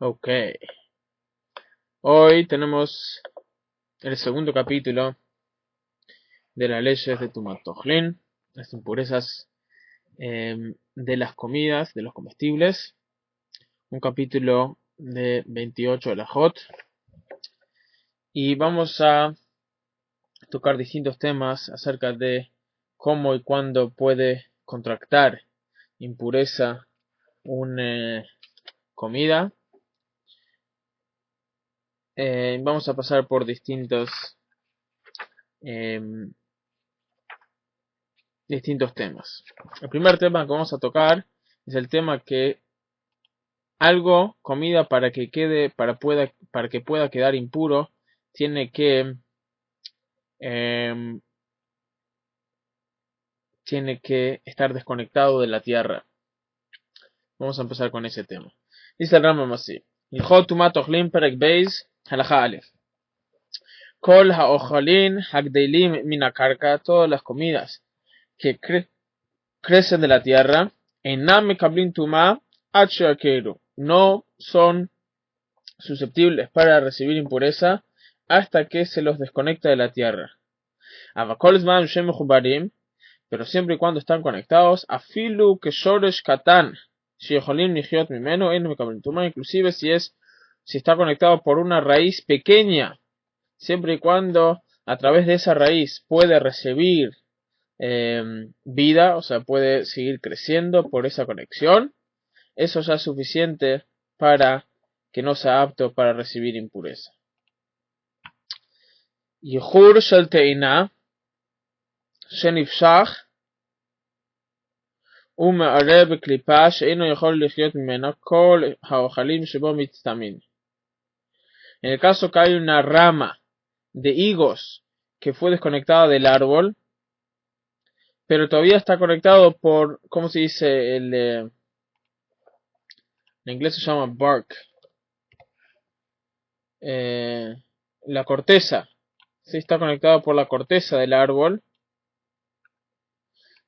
Ok, hoy tenemos el segundo capítulo de las leyes de Tumat Tojlin, las impurezas de las comidas, de los comestibles, un capítulo de 28 de la Hot, y vamos a tocar distintos temas acerca de cómo y cuándo puede contractar impureza una comida. Vamos a pasar por em, distintos temas. El primer tema que vamos a tocar es el tema que algo, comida para que pueda quedar impuro, tiene que em, tiene que estar desconectado de la tierra. Vamos a empezar con ese tema. Dice el Rambam así: Ilhot Tumat Ochlim Perek Beis Halacha Aleph. Kol haochalin hagdeilim min hakarka, todas las comidas que crecen de la tierra, enam mekablim tuma ad she'akeru, no son susceptibles para recibir impureza hasta que se los desconecta de la tierra. Avakol zman shem mechubarim, pero siempre y cuando están conectados, afilu que shoresh katan she'yocholim lichot mimeno en mekablim tuma, inclusive si está conectado por una raíz pequeña, siempre y cuando a través de esa raíz puede recibir vida, o sea, puede seguir creciendo por esa conexión, eso ya es suficiente para que no sea apto para recibir impureza. Yihur shel teina shenifshach ומערב בקליפה שאינו יכול לחיות ממנה כל האוכלים שבו מצטמאים. En el caso que hay una rama de higos que fue desconectada del árbol, pero todavía está conectado por, ¿cómo se dice? En inglés se llama bark, la corteza, ¿sí? Está conectado por la corteza del árbol.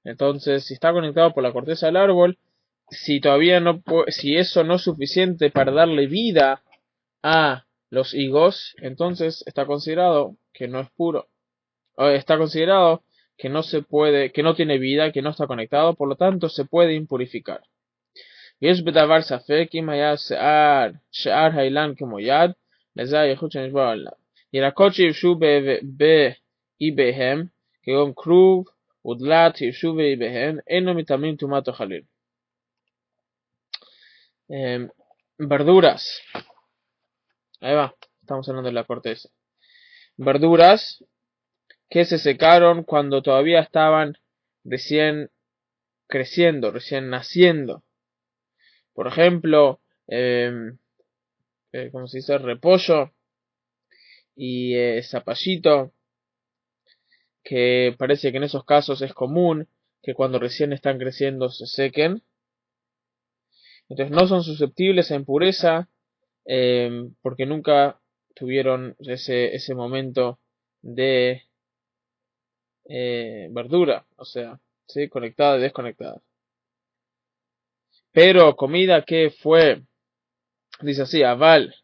Entonces, si está conectado por la corteza del árbol, si eso no es suficiente para darle vida a los higos, entonces está considerado que no es puro. O está considerado que no se puede, que no tiene vida, que no está conectado, por lo tanto se puede impurificar. יש בדבר ספק אם היה שאר האילן כמו יד, לזה הייחוד שנשבר עליו. ירקות שיבשו באיביהם, כגון כרוב ודלת שיבשו באיביהם, אינו מטמאים טומאת אוכלים. Verduras, ahí va, estamos hablando de la corteza. Verduras que se secaron cuando todavía estaban recién creciendo, recién naciendo. Por ejemplo, ¿cómo se dice? Repollo y zapallito, que parece que en esos casos es común que cuando recién están creciendo se sequen. Entonces no son susceptibles a impureza porque nunca tuvieron ese momento de verdura, o sea, ¿sí? Conectada y desconectada. Pero comida que fue, dice así, aval,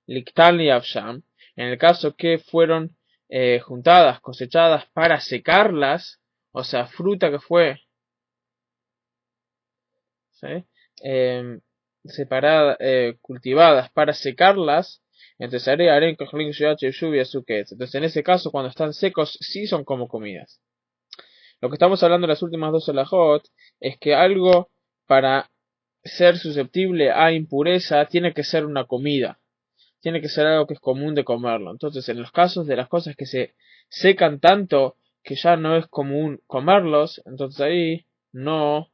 liktan y avsham, en el caso que fueron juntadas, cosechadas para secarlas, o sea, fruta que fue, ¿sí? Cultivadas para secarlas, entonces en ese caso cuando están secos sí son como comidas. Lo que estamos hablando en las últimas dos alajot es que algo para ser susceptible a impureza tiene que ser una comida, tiene que ser algo que es común de comerlo. Entonces, en los casos de las cosas que se secan tanto que ya no es común comerlos, entonces ahí no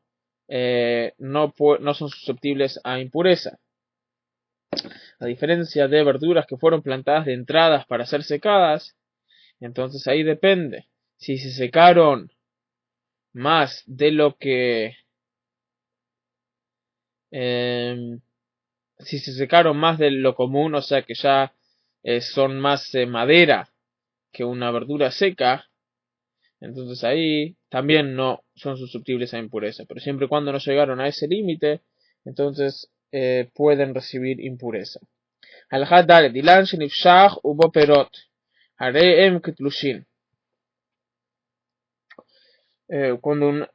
son susceptibles a impureza. A diferencia de verduras que fueron plantadas de entradas para ser secadas, entonces ahí depende. Si se secaron más de lo que si se secaron más de lo común, o sea que ya son más madera que una verdura seca, entonces ahí también no son susceptibles a impureza. Pero siempre y cuando no llegaron a ese límite, entonces pueden recibir impureza. Halajá Dalet, Ilan Shenifshach Ubo Perot, Hareem Ketlushin. Cuando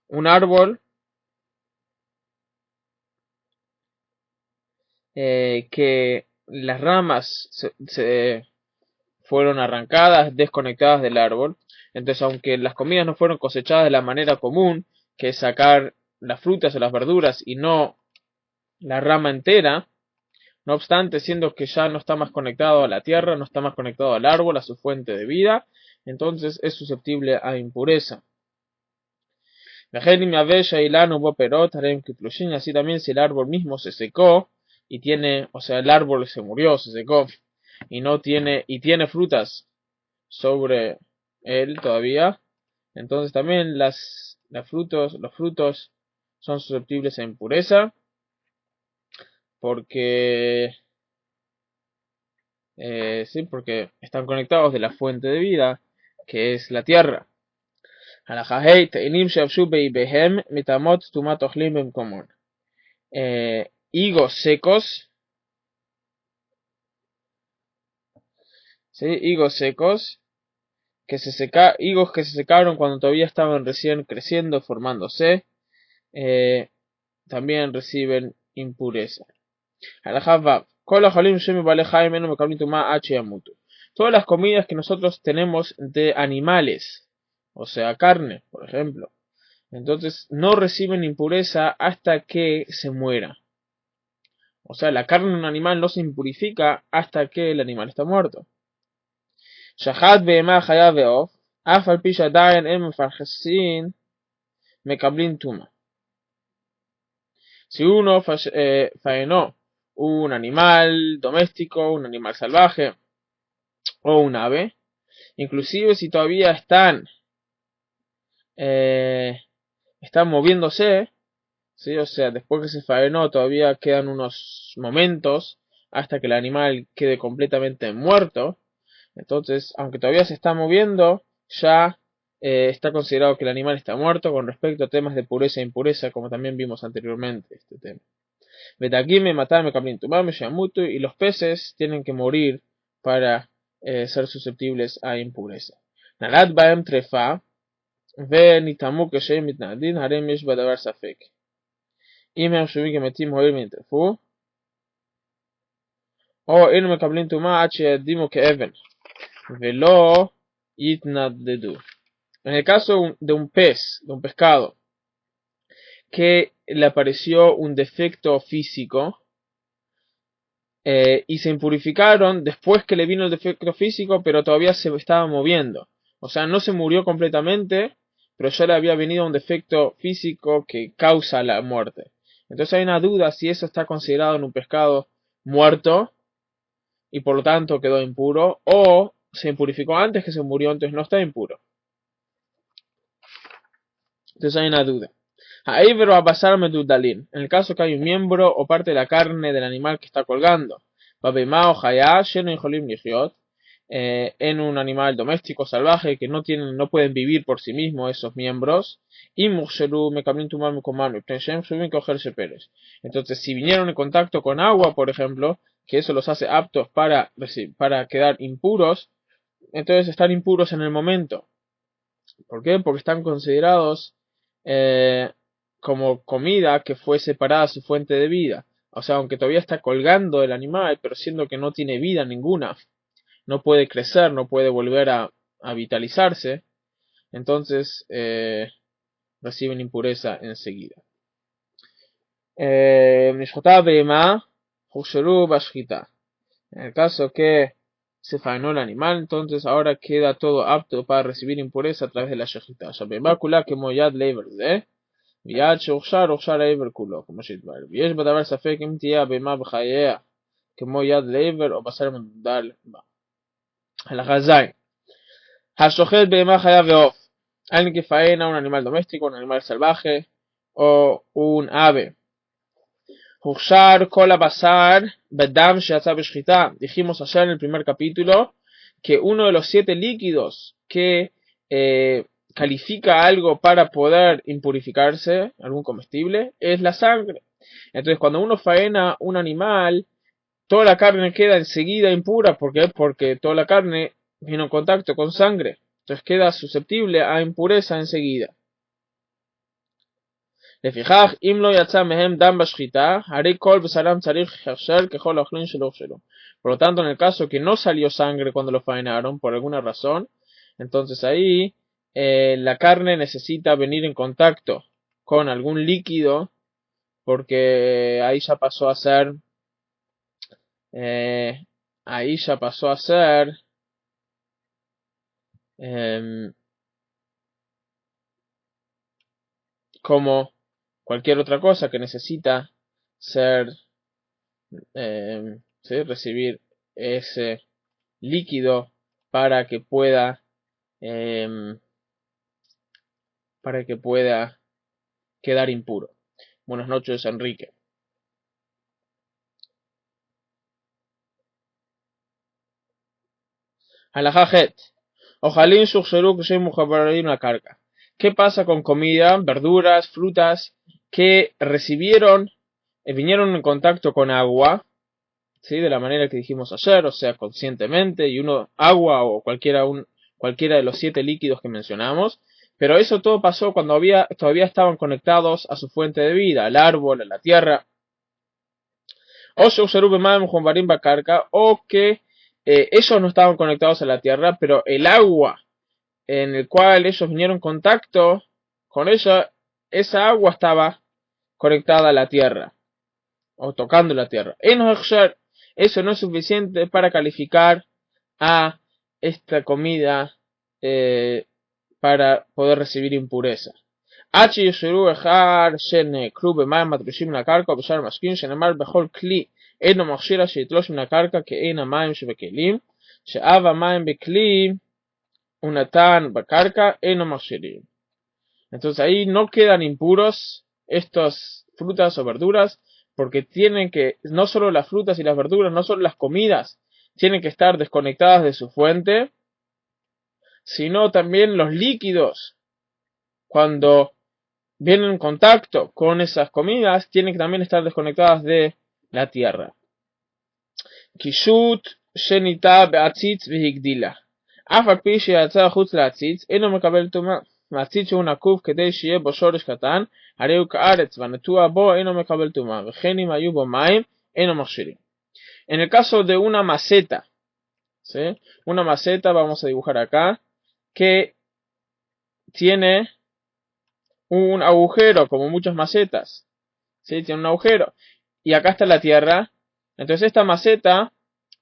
un árbol que las ramas se fueron arrancadas, desconectadas del árbol, entonces aunque las comidas no fueron cosechadas de la manera común, que es sacar las frutas o las verduras y no la rama entera, no obstante, siendo que ya no está más conectado a la tierra, no está más conectado al árbol, a su fuente de vida, entonces es susceptible a impureza. Así también si el árbol mismo se secó y tiene, o sea, el árbol se murió, se secó y tiene frutas sobre él todavía, entonces también los frutos son susceptibles a impureza porque porque están conectados de la fuente de vida que es la tierra. Higos secos, ¿sí? Higos secos higos que se secaron cuando todavía estaban recién creciendo, formándose, también reciben impureza. Todas las comidas que nosotros tenemos de animales, o sea, carne, por ejemplo, entonces no reciben impureza hasta que se muera. O sea, la carne de un animal no se impurifica hasta que el animal está muerto. Shahat be'ema chaya ve'of, af al pi shadayen em mefarchesin mekablin tuma. Si uno faenó un animal doméstico, un animal salvaje o un ave, inclusive si todavía están moviéndose, ¿sí? O sea, después que se faenó todavía quedan unos momentos hasta que el animal quede completamente muerto. Entonces, aunque todavía se está moviendo, ya está considerado que el animal está muerto con respecto a temas de pureza e impureza, como también vimos anteriormente este tema. Betagime, matarme, kablintumame, shamutu, y los peces tienen que morir para ser susceptibles a impureza. Nalat baem trefa, ve nitamu keshem mitnadin, harem yesh badavar safek. אם הם שומעים כמתים הועיל ונטרפו, או אינו מקבלים טומאה עד שידימו כאבן, ולא יתנדדו. En el caso de un pez, de un pescado, que le apareció un defecto físico y se impurificaron después que le vino el defecto físico, pero todavía se estaba moviendo. O sea, no se murió completamente, pero ya le había venido un defecto físico que causa la muerte. Entonces hay una duda si eso está considerado en un pescado muerto y por lo tanto quedó impuro, o se impurificó antes que se murió, entonces no está impuro. Entonces hay una duda. Ha'ivero a pasar medudalin, en el caso que hay un miembro o parte de la carne del animal que está colgando, en un animal doméstico salvaje que no pueden vivir por sí mismos esos miembros, entonces si vinieron en contacto con agua, por ejemplo, que eso los hace aptos para quedar impuros, entonces están impuros en el momento. ¿Por qué? Porque están considerados como comida que fue separada de su fuente de vida. O sea, aunque todavía está colgando el animal, pero siendo que no tiene vida ninguna, no puede crecer, no puede volver a vitalizarse, entonces reciben impureza enseguida. En el caso que se faenó el animal, entonces ahora queda todo apto para recibir impureza a través de la shechita. ויד שהוכשר העבר כולו, כמו שהתברר. ויש בדבר ספק אם תהיה הבהמה בחייה כמו יד לעבר או בשר מנודל בה. הלכה ז' השוחט בהמה חיה ועוף. Alguien que faena un animal doméstico, un animal salvaje o un ave. הוכשר כל הבשר בדם שיצא בשחיטה. Dijimos ayer en el primer capítulo que uno de los 7 líquidos que califica algo para poder impurificarse, algún comestible, es la sangre. Entonces, cuando uno faena un animal, toda la carne queda enseguida impura. ¿Por qué? Porque toda la carne vino en contacto con sangre. Entonces queda susceptible a impureza enseguida. לפיכך, אם לא יצא מהם דם בשחיטה, הרי כל בשרם צריך הכשר ככל האוכלים שלא הוכשרו. Por lo tanto, en el caso que no salió sangre cuando lo faenaron, por alguna razón, entonces ahí la carne necesita venir en contacto con algún líquido, porque ahí ya pasó a ser, como cualquier otra cosa que necesita ser, ¿sí? Recibir ese líquido para que pueda quedar impuro. Buenas noches, Enrique. Halajá Het. Ojalín sucederú que soy mujabarín la carga. ¿Qué pasa con comida, verduras, frutas que vinieron en contacto con agua, ¿sí? De la manera que dijimos ayer, o sea, conscientemente, y agua o cualquiera de los 7 líquidos que mencionamos, pero eso todo pasó cuando todavía estaban conectados a su fuente de vida, al árbol, a la tierra, o que ellos no estaban conectados a la tierra, pero el agua en el cual ellos vinieron en contacto con ella, esa agua estaba conectada a la tierra, o tocando la tierra. Eso no es suficiente para calificar a esta comida para poder recibir impureza. Entonces ahí no quedan impuros estas frutas o verduras, porque no solo las frutas y las verduras, no solo las comidas, tienen que estar desconectadas de su fuente, sino también los líquidos, cuando vienen en contacto con esas comidas, tienen que también estar desconectadas de la tierra. Kishut shenita be'atzitz v'higdila. אף על פי שיצא החוץ להציץ, אינו מקבל טומאה. מעציץ שהוא נקוב כדי שיהיה בו שורש קטן, הרי הוא כארץ, והנטוע בו אינו מקבל טומאה, וכן אם היו בו מים, אינו מכשירים. En el caso de una maceta, ¿sí? Una maceta, vamos a dibujar acá, que tiene un agujero, como muchas macetas, ¿sí? Tiene un agujero, y acá está la tierra. Entonces esta maceta,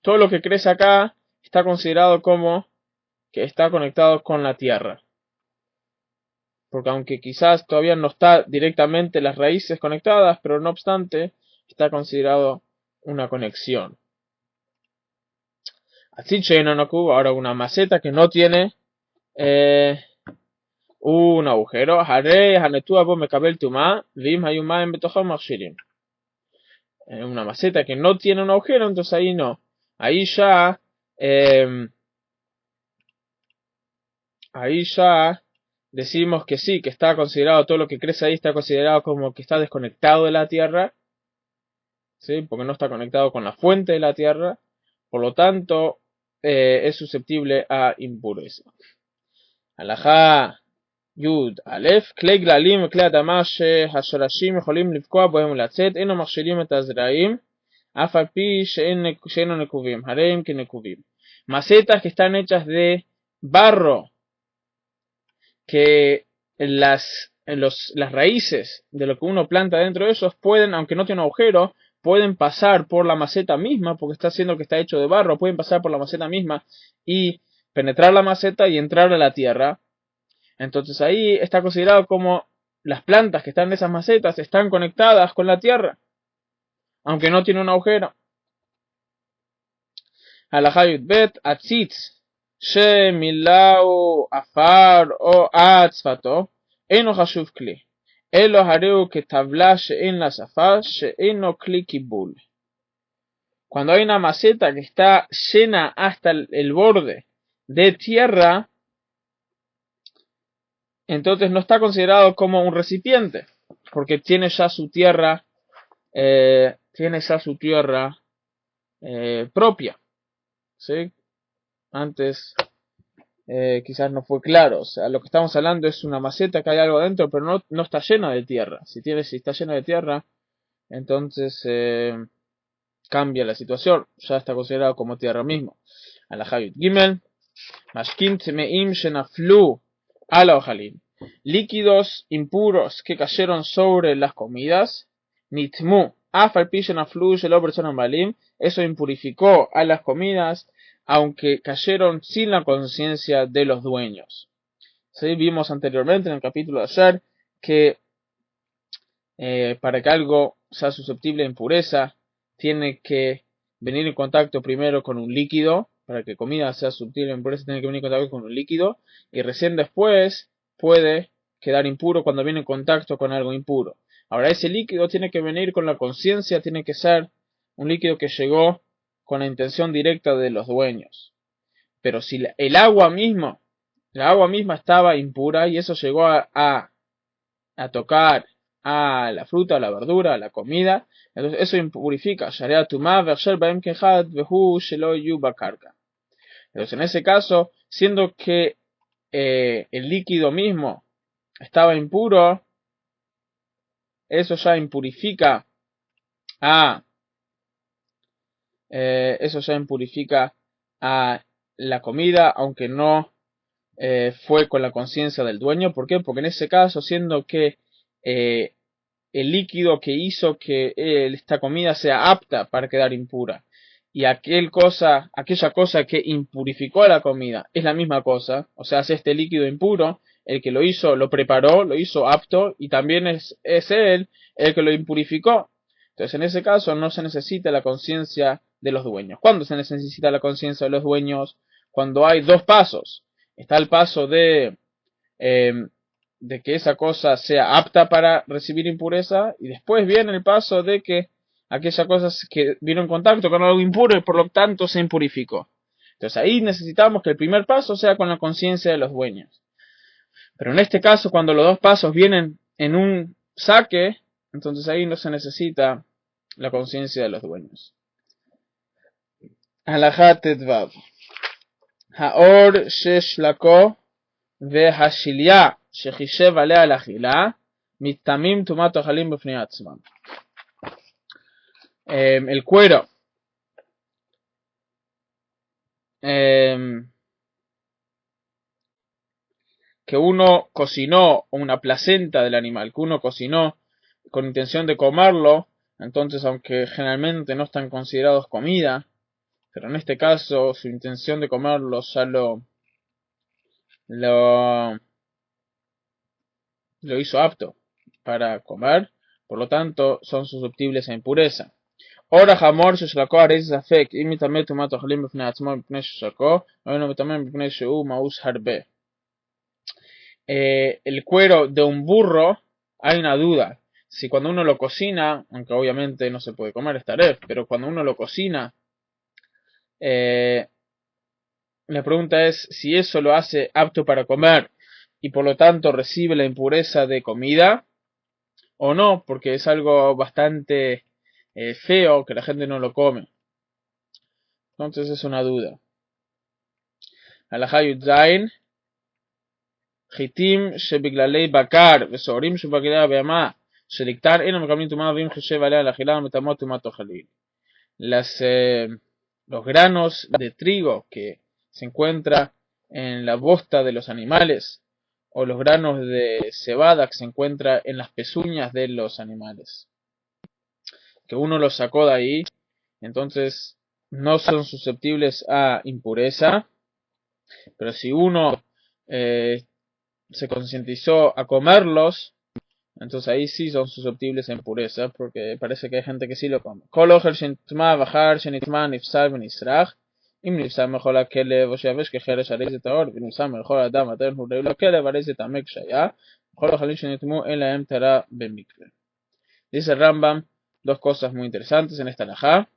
todo lo que crece acá, está considerado como que está conectado con la tierra, porque aunque quizás todavía no está directamente las raíces conectadas, pero no obstante está considerado una conexión. Así ahora una maceta que no tiene un agujero, una maceta que no tiene un agujero, entonces ahí no, ahí ya decimos que sí, que está considerado, todo lo que crece ahí está considerado como que está desconectado de la tierra, ¿sí? Porque no está conectado con la fuente de la tierra, por lo tanto es susceptible a impureza. Halajá Yud Alef, כלי גללים וכלי אדמה שהשורשים יכולים לפגוע בהם ולצאת, אינו מכשירים את הזרעים, אף על פי שאינו נקובים, הרי הם כנקובים. Macetas que están hechas de barro, que las raíces de lo que uno planta dentro de esos pueden, aunque no tiene agujero, pueden pasar por la maceta misma, porque está haciendo que está hecho de barro, pueden pasar por la maceta misma y penetrar la maceta y entrar a la tierra. Entonces ahí está considerado como las plantas que están en esas macetas están conectadas con la tierra, aunque no tiene un agujero. Halajá Yud Bet, atzitz שמילאו עפר או עד שפתו, אינו חשוב כלי, אלו הרי הוא כטבלה שאין לה שפה, שאינו כלי קיבול. Cuando hay una maceta que está llena hasta el borde de tierra, entonces no está considerado como un recipiente, porque tiene ya su tierra, propia, ¿sí? Antes quizás no fue claro, o sea, lo que estamos hablando es una maceta que hay algo dentro, pero no está llena de tierra. Si está llena de tierra, entonces cambia la situación, ya está considerado como tierra mismo. Alajá Yud Gimel, Mashkim Tmeim Shenaflu Ala Ojalin. Líquidos impuros que cayeron sobre las comidas, Nitmu, Afal Pi Shenaflu Shelo Bersonan Balim, eso impurificó a las comidas, aunque cayeron sin la conciencia de los dueños. ¿Sí? Vimos anteriormente en el capítulo de ayer que para que algo sea susceptible de impureza, tiene que venir en contacto primero con un líquido. Para que comida sea susceptible de impureza, tiene que venir en contacto con un líquido. Y recién después puede quedar impuro cuando viene en contacto con algo impuro. Ahora, ese líquido tiene que venir con la conciencia, tiene que ser un líquido que llegó con la intención directa de los dueños. Pero si la agua misma estaba impura y eso llegó a tocar a la fruta, a la verdura, a la comida, entonces eso impurifica. Entonces en ese caso, siendo que el líquido mismo estaba impuro, eso ya impurifica a la comida, aunque no fue con la conciencia del dueño. ¿Por qué? Porque en ese caso, siendo que el líquido que hizo que esta comida sea apta para quedar impura y aquella cosa que impurificó a la comida es la misma cosa, o sea, es este líquido impuro, el que lo hizo, lo preparó, lo hizo apto y también es él el que lo impurificó. Entonces, en ese caso no se necesita la conciencia de los dueños. ¿Cuándo se necesita la conciencia de los dueños? Cuando hay dos pasos. Está el paso de que esa cosa sea apta para recibir impureza, y después viene el paso de que aquella cosa que vino en contacto con algo impuro y por lo tanto se impurificó. Entonces ahí necesitamos que el primer paso sea con la conciencia de los dueños. Pero en este caso, cuando los dos pasos vienen en un saque, entonces ahí no se necesita la conciencia de los dueños. Halajá Tedvav. Haor sheshlako והשליה שחישב עליה לאכילה מתאמים טומאת אוכלים בפני עצמם. El cuero que uno cocinó, o una placenta del animal que uno cocinó con intención de comerlo, entonces aunque generalmente no están considerados comida, pero en este caso su intención de comerlo ya lo hizo apto para comer, por lo tanto son susceptibles a impureza. אורח המור ששלקו הרי זה ספק אם מטמא טומאת אוכלים בפני עצמו מפני ששלקו או אינו מטמא מפני שהוא מאוס הרבה. El cuero de un burro, hay una duda si cuando uno lo cocina, aunque obviamente no se puede comer esta taref, pero cuando uno lo cocina, la pregunta es si eso lo hace apto para comer y por lo tanto recibe la impureza de comida o no, porque es algo bastante feo que la gente no lo come. Entonces es una duda. Halajá Yud Zayin, חיטים שבגללי בקר ושעורים שבגללי הבהמה שלקטן אינם מקבלים טומאה ואם חושב עליה לאכילה מטמאות טומאת אוכלים. Los granos de trigo que se encuentra en la bosta de los animales o los granos de cebada que se encuentra en las pezuñas de los animales, que uno los sacó de ahí, entonces no son susceptibles a impureza, pero si uno se concientizó a comerlos, entonces ahí sí son susceptibles a impureza, porque parece que hay gente que sí lo come. אם נפסל מכל הכלב או שיבש כחרש הרי זה טהור, ונפסל מכל אדם הטהר הוא ראוי לכלב הרי זה טמא כשהיה, וכל החולים שנטמאו אין להם טהרה במקווה. Dice el Rambam dos cosas muy interesantes en esta halajá.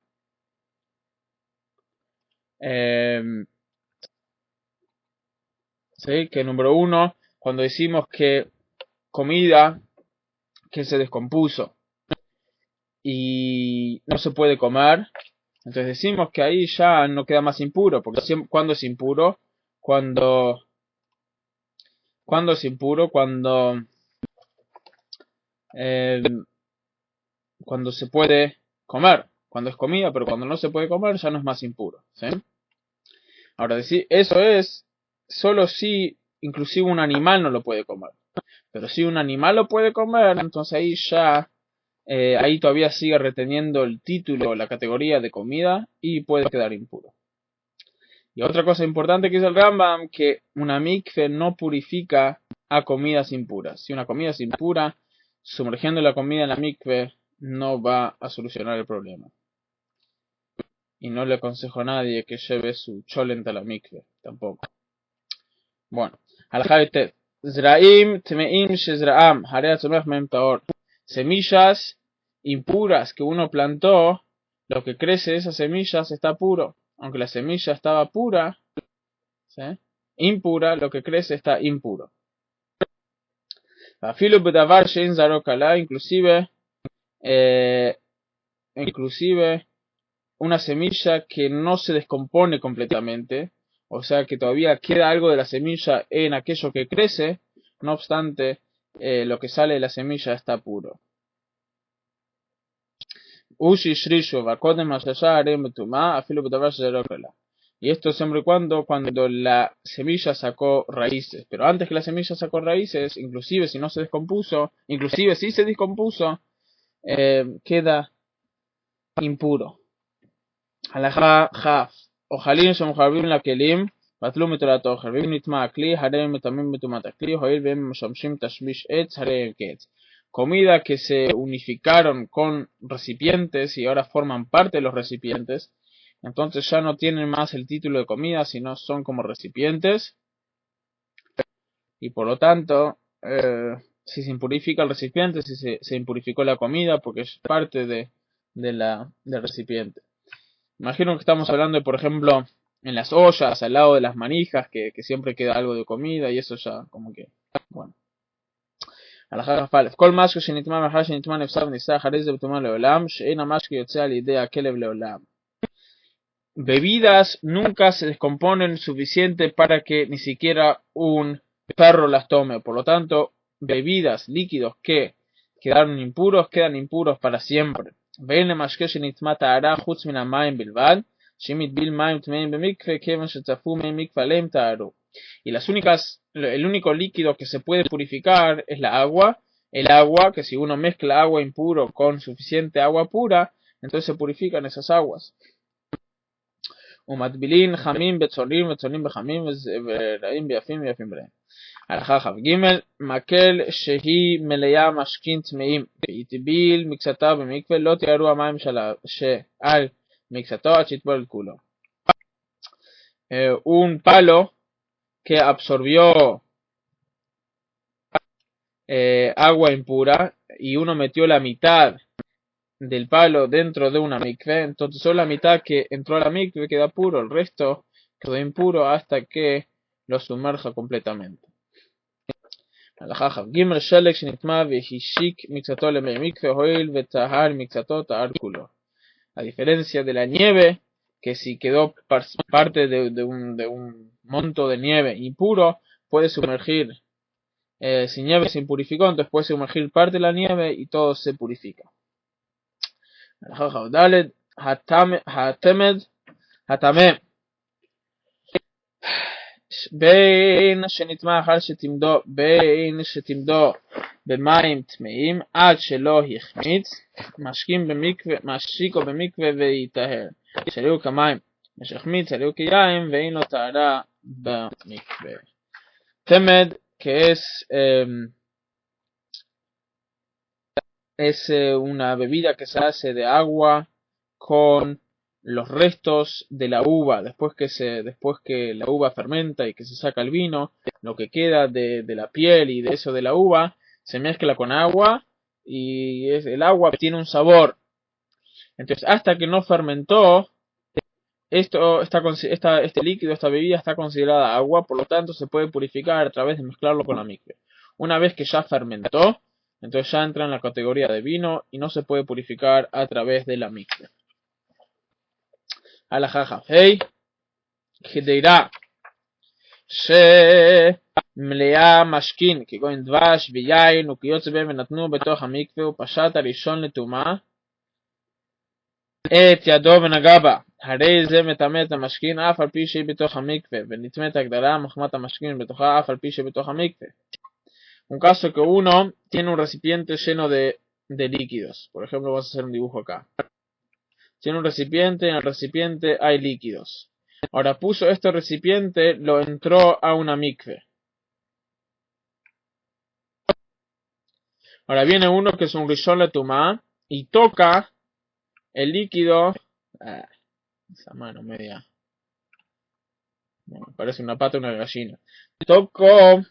Sí, que número uno, cuando decimos que comida que se descompuso y no se puede comer, entonces decimos que ahí ya no queda más impuro, porque cuando es impuro, cuando es impuro, eh, cuando se puede comer, cuando es comida, pero cuando no se puede comer ya no es más impuro, ¿sí? Ahora decir, eso es solo si inclusive un animal no lo puede comer, pero si un animal lo puede comer, entonces ahí ya ahí todavía sigue reteniendo el título, la categoría de comida y puede quedar impuro. Y otra cosa importante que dice el Rambam, que una mikve no purifica a comidas impuras. Si una comida es impura, sumergiendo la comida en la mikve no va a solucionar el problema. Y no le aconsejo a nadie que lleve su cholent a la mikve, tampoco. Bueno, al-Jaitet. Zraim tmeim shezraam, harea tzomech mem taor. Semillas impuras que uno plantó, lo que crece de esas semillas está puro. Aunque la semilla estaba pura, ¿sí? Impura, lo que crece está impuro. Afilu bedavar shein zarokala, inclusive una semilla que no se descompone completamente, o sea que todavía queda algo de la semilla en aquello que crece, no obstante, lo que sale de la semilla está puro. Y esto siempre y cuando la semilla sacó raíces. Pero antes que la semilla sacó raíces, inclusive si no se descompuso, inclusive si se descompuso, queda impuro. Halajá Jaf. Ojalín שמחרבים לכלים, בטלו מתורתו. חרבים נטמע הכלי, הרי הם מטמאים בטומאת הכלי, הואיל והם משמשים תשמיש עץ, הרי הם קץ. Comida que se unificaron con recipientes y ahora forman parte de los recipientes, entonces ya no tienen más el título de comida, sino son como recipientes, y por lo tanto, si se impurifica el recipiente, si se impurificó la comida, porque es parte del recipiente. Imagino que estamos hablando de, por ejemplo, en las ollas, al lado de las manijas, que siempre queda algo de comida, y eso ya como que, bueno. כל משהו שנטמע מאחר שנטמע נפסק ונישא אחרי זה בטומאה לעולם, שאין המשקה יוצא על ידי הכלב לעולם. Bebidas nunca se descomponen suficiente para que ni siquiera un perro las tome. Por lo tanto, bebidas, líquidos que quedaron impuros, quedan impuros para siempre. ואין למשקה שנטמע טהרה חוץ מן המים בלבד, שאם יטביל מים טמאים במקווה, כיוון שצפו מי מקווה עליהם טהרו. Y el único líquido que se puede purificar es la agua. El agua, que si uno mezcla agua impuro con suficiente agua pura, entonces se purifican esas aguas. ומטבילים חמים בצונים וצונים בחמים ורעים ביפים ויפים ברעים. הלכה כ"ג מקל שהיא מלאה משקין טמאים והטביל מקצתה במקווה לא תיארו המים שעל מקצתו עד שיטבול את כולו. Un palo que absorbió agua impura y uno metió la mitad del palo dentro de una mikve, entonces solo la mitad que entró a la mikve queda puro, el resto quedó impuro hasta que lo sumerja completamente. ג' שלג שנטמע והשיק מקצתו למי מקווה הואיל וטהר מקצתו טהר כולו. A diferencia de la nieve, que si quedó parte de un monto de nieve impuro, puede sumergir, si nieve se impurificó, entonces puede sumergir parte de la nieve y todo se purifica. ד' הטמא בין שתמדו במים טמאים עד שלא החמיץ, משיקו במקווה ויטהר. שריעו כמים משחמיץ, שריעו כיין ואין לו טהרה במקווה. תמד, que es una bebida que se hace de agua con los restos de la uva, después que la uva fermenta y que se saca el vino, lo que queda de la piel y de eso de la uva se mezcla con agua y el agua tiene un sabor. Entonces hasta que no fermentó este líquido, esta bebida está considerada agua, por lo tanto se puede purificar a través de mezclarlo con la mikve. Una vez que ya fermentó, entonces ya entra en la categoría de vino y no se puede purificar a través de la mikve. Alajaja, hey, Hideira, שמלאה משכין, כגון דבש ויין וכיוצא בהם ונתנו בתוך המקווה ופשט הראשון לטומאה את ידו ונגע בה, הרי זה מטמא את המשכין אף על פי שהיא בתוך המקווה, ונטמאת הגדרה מחמת המשכין בתוכה אף על פי שבתוך המקווה. Un caso que uno tiene un recipiente lleno de líquidos. Por ejemplo, vamos a hacer un dibujo acá. Tiene un recipiente, en el recipiente hay líquidos. Ahora puso este recipiente, lo entró a una mikve. Ahora viene uno que es un rishon letumá y toca el líquido. Esa mano media. Bueno, parece una pata de una gallina. Tocó,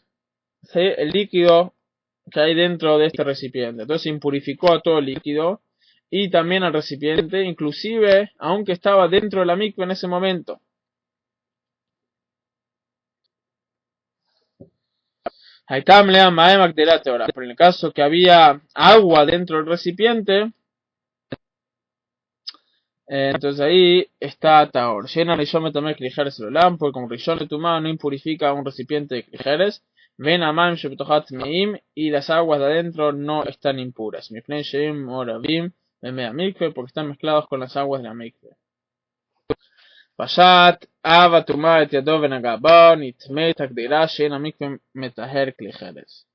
¿sí?, el líquido que hay dentro de este recipiente. Entonces impurificó a todo el líquido y también al recipiente, inclusive aunque estaba dentro de la mikve en ese momento. Pero en el caso que había agua dentro del recipiente, entonces ahí está Taor. Llena Rishon también Klijeres el Olam, porque como Rishon de Tumá no impurifica un recipiente de Klijeres. Ven a Maim Shebetohat Meim, y las aguas de adentro no están impuras. Mifnei Sheim Oravim Memea Mikve, porque están mezclados con las aguas de la Mikve. Pashat Ava Tumá et Yado ונגע בו, נטמא את הגדירה שאין המקווה מטהר Klijeres.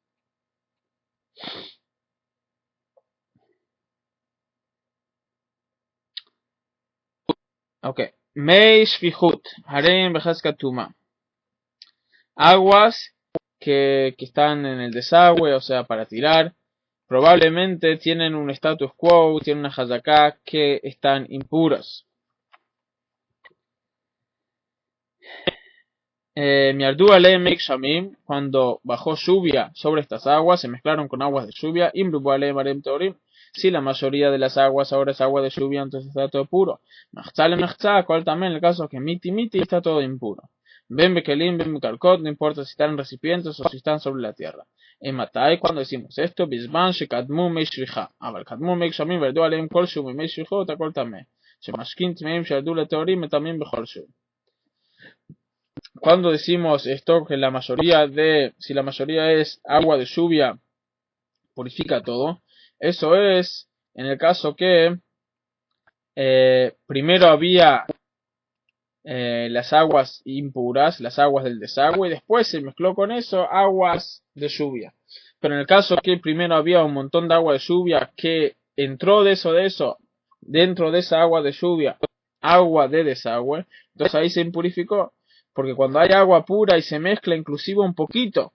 Ok. Mei Shvichut, Harem Bechazkat Tumá. Aguas que están en el desagüe, o sea, para tirar, probablemente tienen un status quo, tienen una hazaká que están impuras. Miardu Aleim Meik Shamim, cuando bajó lluvia sobre estas aguas, se mezclaron con aguas de lluvia. Imrubu Aleim Arem Teorim, si la mayoría de las aguas ahora es agua de lluvia, entonces está todo puro. Machzale Machzá, cual también en el caso que Miti está todo impuro. Ben Bekelim, Ben Bekalkot, no importa si están en recipientes o si están sobre la tierra. En Matai, cuando decimos esto, Bizban Shekadmu Mei Shricha, Aval Kadmu Meik Shamim, Verdu Aleim Kol Shu Mei Shrichot, Akol Tameh, Shemashkin Tmeim Shardu Leteorim, también Bechol Shu. Cuando decimos esto, que si la mayoría es agua de lluvia, purifica todo, eso es en el caso que primero había las aguas impuras, las aguas del desagüe, y después se mezcló con eso aguas de lluvia. Pero en el caso que primero había un montón de agua de lluvia que entró de eso, dentro de esa agua de lluvia, agua de desagüe, entonces ahí se impurificó. Porque cuando hay agua pura y se mezcla inclusive un poquito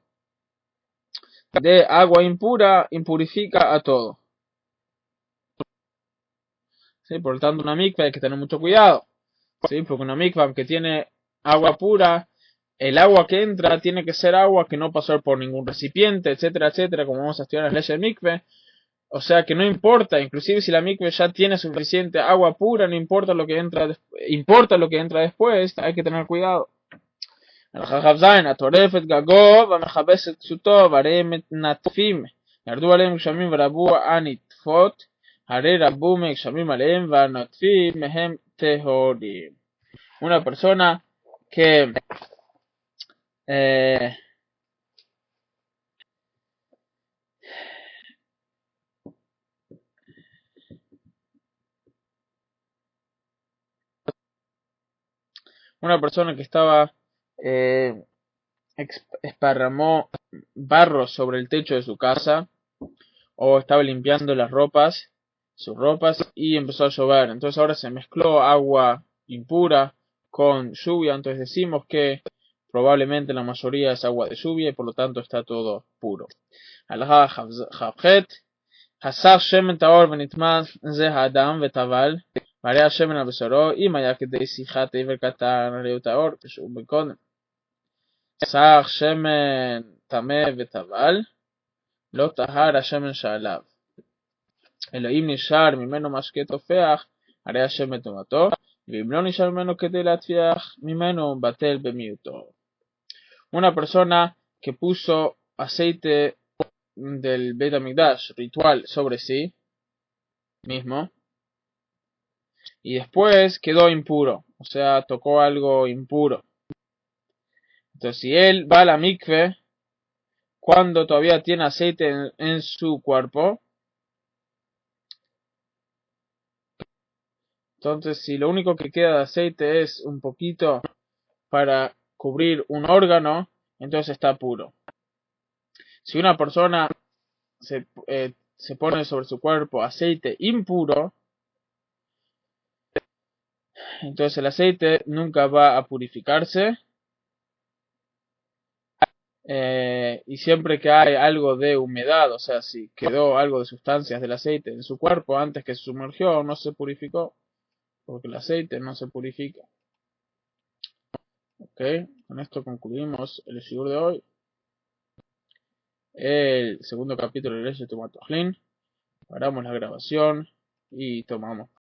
de agua impura, impurifica a todo. ¿Sí? Por lo tanto, una mikva hay que tener mucho cuidado. ¿Sí? Porque una mikva que tiene agua pura, el agua que entra tiene que ser agua que no pasó por ningún recipiente, etcétera, etcétera, como vamos a estudiar en las leyes del mikve. O sea que no importa, inclusive si la mikve ya tiene suficiente agua pura, no importa lo que entra, importa lo que entra después, hay que tener cuidado. חכב זין, הטורפת גגו ומכבסת כסותו, והרי נטפים, ירדו עליהם גשמים ורבו הנטפות, הרי רבו מגשמים עליהם והנטפים מהם טהורים. Una persona que estaba esparramó barro sobre el techo de su casa, o estaba limpiando sus ropas, y empezó a llover. Entonces ahora se mezcló agua impura con lluvia, entonces decimos que probablemente la mayoría es agua de lluvia y por lo tanto está todo puro. Halajá Chavchet, Hasar Shemen Taor Benitman Ze Hadam Vetaval, María Shemen Abesoro, y Maya Kedei Sichat Iver Katan Reu Taor, Peshu Bekonem. סך שמן טמא וטבל, לא טהר השמן שעליו. אלא אם נשאר ממנו משקה תופח, הרי השמן טומאתו, Una persona que puso aceite del Beit HaMikdash ritual sobre sí mismo y después quedó impuro, o sea, tocó algo impuro. Entonces, si él va a la mikve cuando todavía tiene aceite en su cuerpo, entonces si lo único que queda de aceite es un poquito para cubrir un órgano, entonces está puro. Si una persona se pone sobre su cuerpo aceite impuro, entonces el aceite nunca va a purificarse. Y siempre que hay algo de humedad, o sea, si quedó algo de sustancias del aceite en su cuerpo antes que se sumergió, no se purificó, porque el aceite no se purifica. Ok, con esto concluimos el shiur de hoy. El segundo capítulo de Leyes de Tumat Ojlin. Paramos la grabación y tomamos.